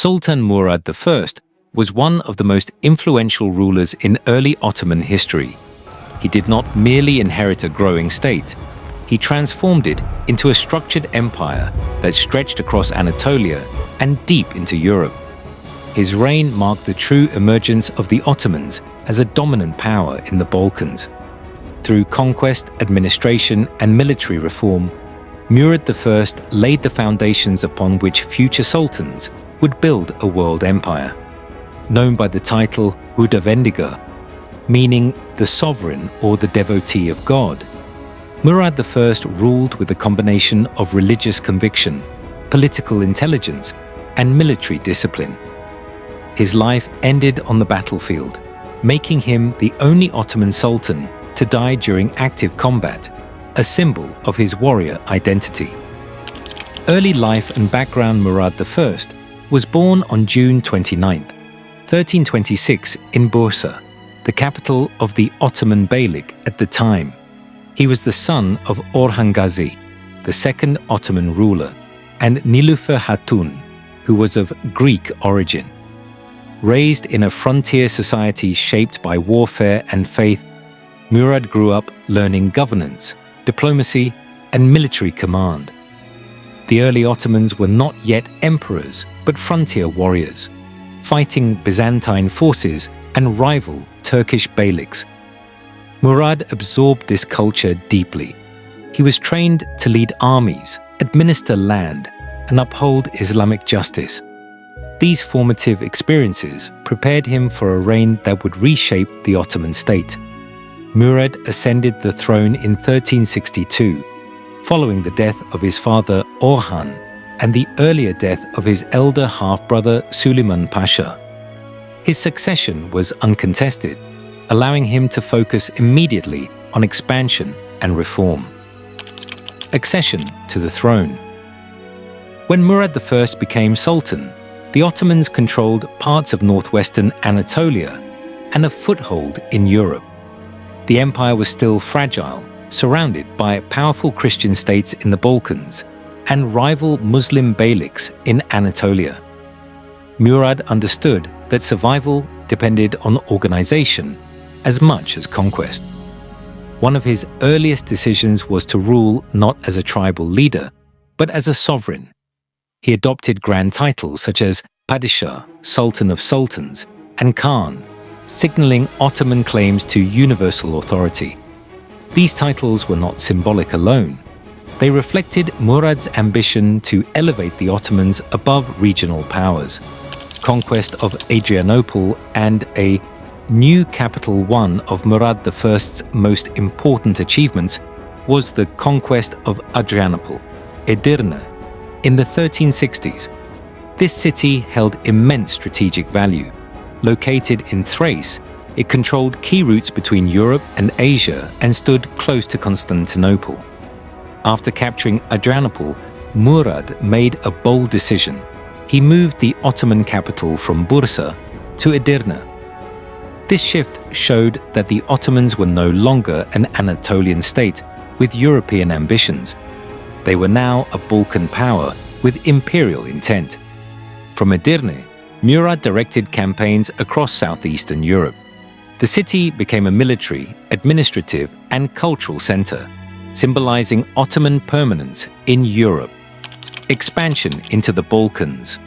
Sultan Murad I was one of the most influential rulers in early Ottoman history. He did not merely inherit a growing state. He transformed it into a structured empire that stretched across Anatolia and deep into Europe. His reign marked the true emergence of the Ottomans as a dominant power in the Balkans. Through conquest, administration, and military reform, Murad I laid the foundations upon which future sultans would build a world empire. Known by the title Hudavendigar, meaning the sovereign or the devotee of God, Murad I ruled with a combination of religious conviction, political intelligence, and military discipline. His life ended on the battlefield, making him the only Ottoman sultan to die during active combat, a symbol of his warrior identity. Early life and background. Murad I was born on June 29, 1326 in Bursa, the capital of the Ottoman Beylik at the time. He was the son of Orhan Gazi, the second Ottoman ruler, and Nilüfer Hatun, who was of Greek origin. Raised in a frontier society shaped by warfare and faith, Murad grew up learning governance, diplomacy, and military command. The early Ottomans were not yet emperors, but frontier warriors, fighting Byzantine forces and rival Turkish beyliks. Murad absorbed this culture deeply. He was trained to lead armies, administer land, and uphold Islamic justice. These formative experiences prepared him for a reign that would reshape the Ottoman state. Murad ascended the throne in 1362, following the death of his father Orhan and the earlier death of his elder half-brother Süleyman Pasha. His succession was uncontested, allowing him to focus immediately on expansion and reform. Accession to the throne. When Murad I became sultan, the Ottomans controlled parts of northwestern Anatolia and a foothold in Europe. The empire was still fragile, surrounded by powerful Christian states in the Balkans and rival Muslim beyliks in Anatolia. Murad understood that survival depended on organization as much as conquest. One of his earliest decisions was to rule not as a tribal leader, but as a sovereign. He adopted grand titles such as Padishah, Sultan of Sultans, and Khan, signaling Ottoman claims to universal authority. These titles were not symbolic alone. They reflected Murad's ambition to elevate the Ottomans above regional powers. Conquest of Adrianople and a new capital. One of Murad I's most important achievements was the conquest of Adrianople, Edirne, in the 1360s. This city held immense strategic value. Located in Thrace, it controlled key routes between Europe and Asia and stood close to Constantinople. After capturing Adrianople, Murad made a bold decision. He moved the Ottoman capital from Bursa to Edirne. This shift showed that the Ottomans were no longer an Anatolian state with European ambitions. They were now a Balkan power with imperial intent. From Edirne, Murad directed campaigns across southeastern Europe. The city became a military, administrative, and cultural center, symbolizing Ottoman permanence in Europe. Expansion into the Balkans.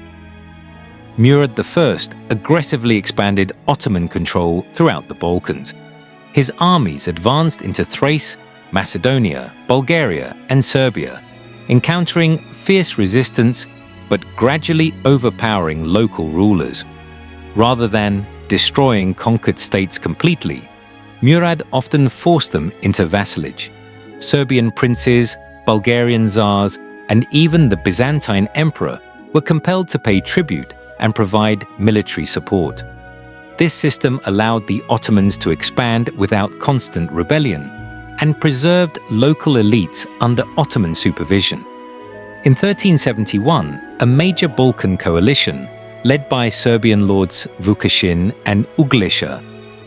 Murad I aggressively expanded Ottoman control throughout the Balkans. His armies advanced into Thrace, Macedonia, Bulgaria, and Serbia, encountering fierce resistance but gradually overpowering local rulers. Rather than destroying conquered states completely, Murad often forced them into vassalage. Serbian princes, Bulgarian czars, and even the Byzantine emperor were compelled to pay tribute and provide military support. This system allowed the Ottomans to expand without constant rebellion and preserved local elites under Ottoman supervision. In 1371, a major Balkan coalition, led by Serbian lords Vukašin and Uglješa,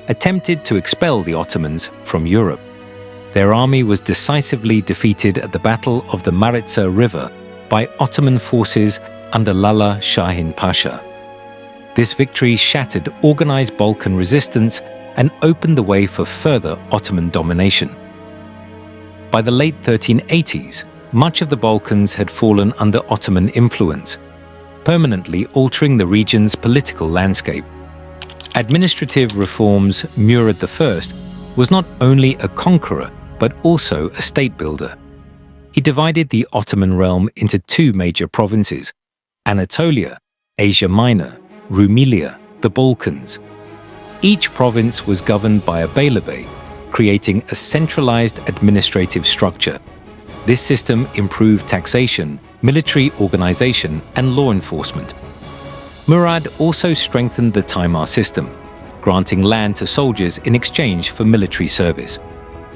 attempted to expel the Ottomans from Europe. Their army was decisively defeated at the Battle of the Maritsa River by Ottoman forces under Lala Shahin Pasha. This victory shattered organized Balkan resistance and opened the way for further Ottoman domination. By the late 1380s, much of the Balkans had fallen under Ottoman influence, permanently altering the region's political landscape. Administrative reforms. Murad I was not only a conqueror, but also a state builder. He divided the Ottoman realm into two major provinces: Anatolia, Asia Minor, Rumelia, the Balkans. Each province was governed by a beylerbey, creating a centralized administrative structure. This system improved taxation, military organization, and law enforcement. Murad also strengthened the Taimar system, granting land to soldiers in exchange for military service.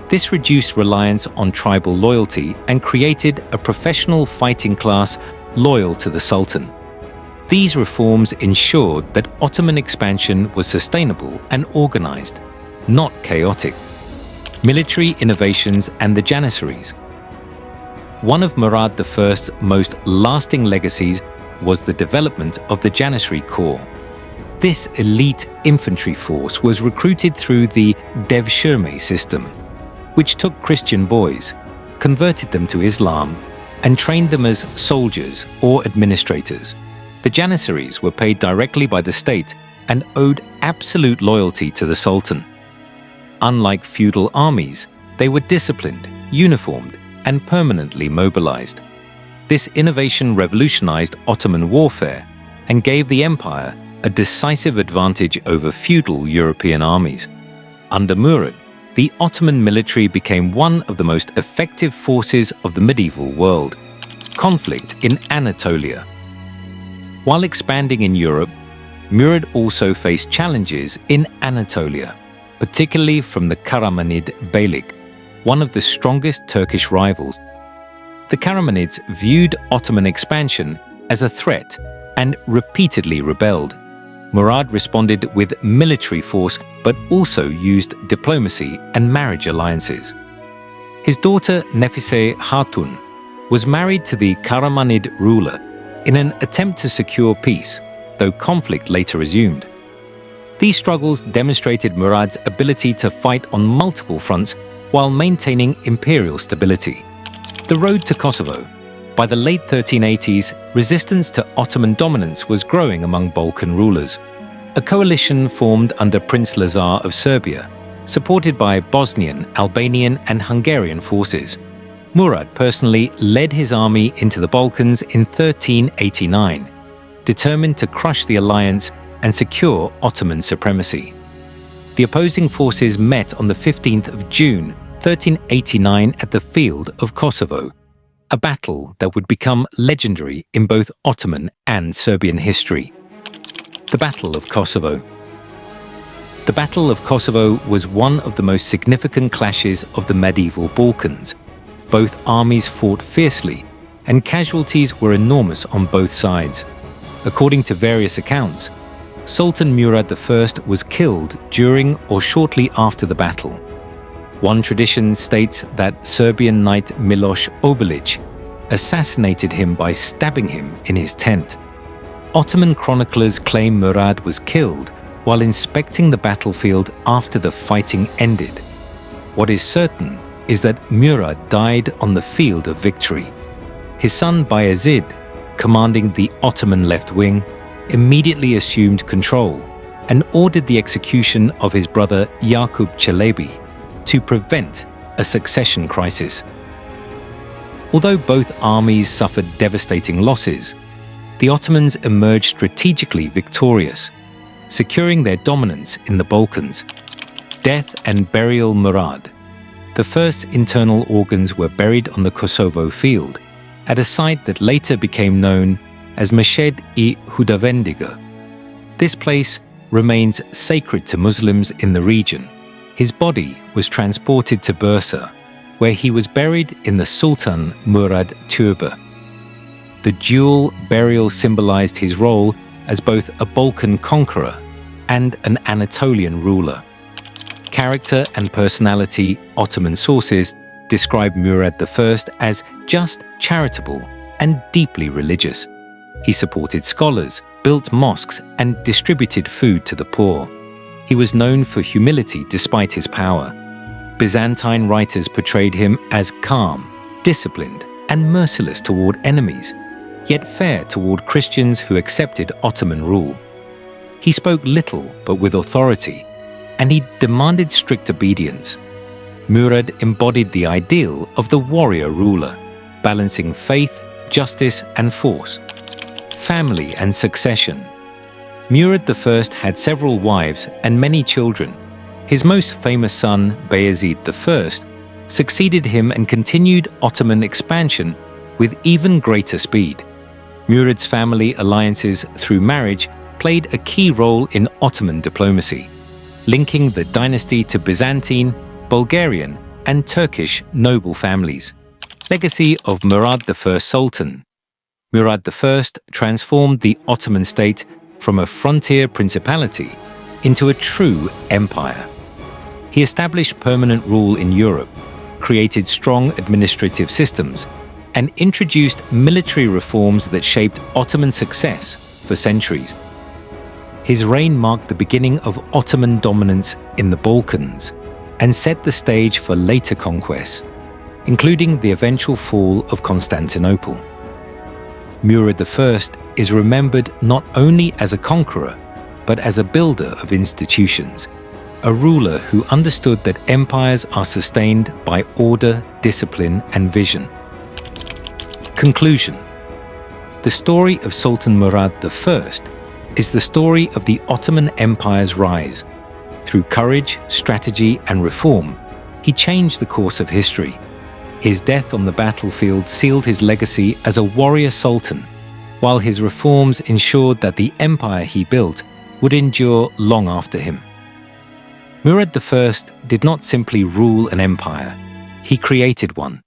This reduced reliance on tribal loyalty and created a professional fighting class loyal to the Sultan. These reforms ensured that Ottoman expansion was sustainable and organized, not chaotic. Military innovations and the Janissaries. One of Murad I's most lasting legacies was the development of the Janissary Corps. This elite infantry force was recruited through the Devshirme system, which took Christian boys, converted them to Islam, and trained them as soldiers or administrators. The Janissaries were paid directly by the state and owed absolute loyalty to the Sultan. Unlike feudal armies, they were disciplined, uniformed, and permanently mobilized. This innovation revolutionized Ottoman warfare and gave the empire a decisive advantage over feudal European armies. Under Murad, the Ottoman military became one of the most effective forces of the medieval world. Conflict in Anatolia. While expanding in Europe, Murad also faced challenges in Anatolia, particularly from the Karamanid Beylik, one of the strongest Turkish rivals. The Karamanids viewed Ottoman expansion as a threat and repeatedly rebelled. Murad responded with military force but also used diplomacy and marriage alliances. His daughter Nefise Hatun was married to the Karamanid ruler in an attempt to secure peace, though conflict later resumed. These struggles demonstrated Murad's ability to fight on multiple fronts while maintaining imperial stability. The road to Kosovo. By the late 1380s, resistance to Ottoman dominance was growing among Balkan rulers. A coalition formed under Prince Lazar of Serbia, supported by Bosnian, Albanian, and Hungarian forces. Murad personally led his army into the Balkans in 1389, determined to crush the alliance and secure Ottoman supremacy. The opposing forces met on the 15th of June, 1389 at the Field of Kosovo, a battle that would become legendary in both Ottoman and Serbian history. The Battle of Kosovo. The Battle of Kosovo was one of the most significant clashes of the medieval Balkans. Both armies fought fiercely, and casualties were enormous on both sides. According to various accounts, Sultan Murad I was killed during or shortly after the battle. One tradition states that Serbian knight Miloš Obilić assassinated him by stabbing him in his tent. Ottoman chroniclers claim Murad was killed while inspecting the battlefield after the fighting ended. What is certain is that Murad died on the field of victory. His son Bayezid, commanding the Ottoman left wing, immediately assumed control and ordered the execution of his brother Yaqub Çelebi to prevent a succession crisis. Although both armies suffered devastating losses, the Ottomans emerged strategically victorious, securing their dominance in the Balkans. Death and burial. Murad. The first internal organs were buried on the Kosovo field, at a site that later became known as Meshed-i Hudavendiga. This place remains sacred to Muslims in the region. His body was transported to Bursa, where he was buried in the Sultan Murad Türbe. The dual burial symbolized his role as both a Balkan conqueror and an Anatolian ruler. Character and personality. Ottoman sources describe Murad I as just, charitable, and deeply religious. He supported scholars, built mosques, and distributed food to the poor. He was known for humility despite his power. Byzantine writers portrayed him as calm, disciplined, and merciless toward enemies, yet fair toward Christians who accepted Ottoman rule. He spoke little but with authority, and he demanded strict obedience. Murad embodied the ideal of the warrior ruler, balancing faith, justice, and force, family and succession. Murad I had several wives and many children. His most famous son, Bayezid I, succeeded him and continued Ottoman expansion with even greater speed. Murad's family alliances through marriage played a key role in Ottoman diplomacy, linking the dynasty to Byzantine, Bulgarian, and Turkish noble families. Legacy of Murad I Sultan. Murad I transformed the Ottoman state from a frontier principality into a true empire. He established permanent rule in Europe, created strong administrative systems, and introduced military reforms that shaped Ottoman success for centuries. His reign marked the beginning of Ottoman dominance in the Balkans and set the stage for later conquests, including the eventual fall of Constantinople. Murad I is remembered not only as a conqueror, but as a builder of institutions, a ruler who understood that empires are sustained by order, discipline, and vision. Conclusion. The story of Sultan Murad I is the story of the Ottoman Empire's rise. Through courage, strategy, and reform, he changed the course of history. His death on the battlefield sealed his legacy as a warrior sultan, while his reforms ensured that the empire he built would endure long after him. Murad I did not simply rule an empire, he created one,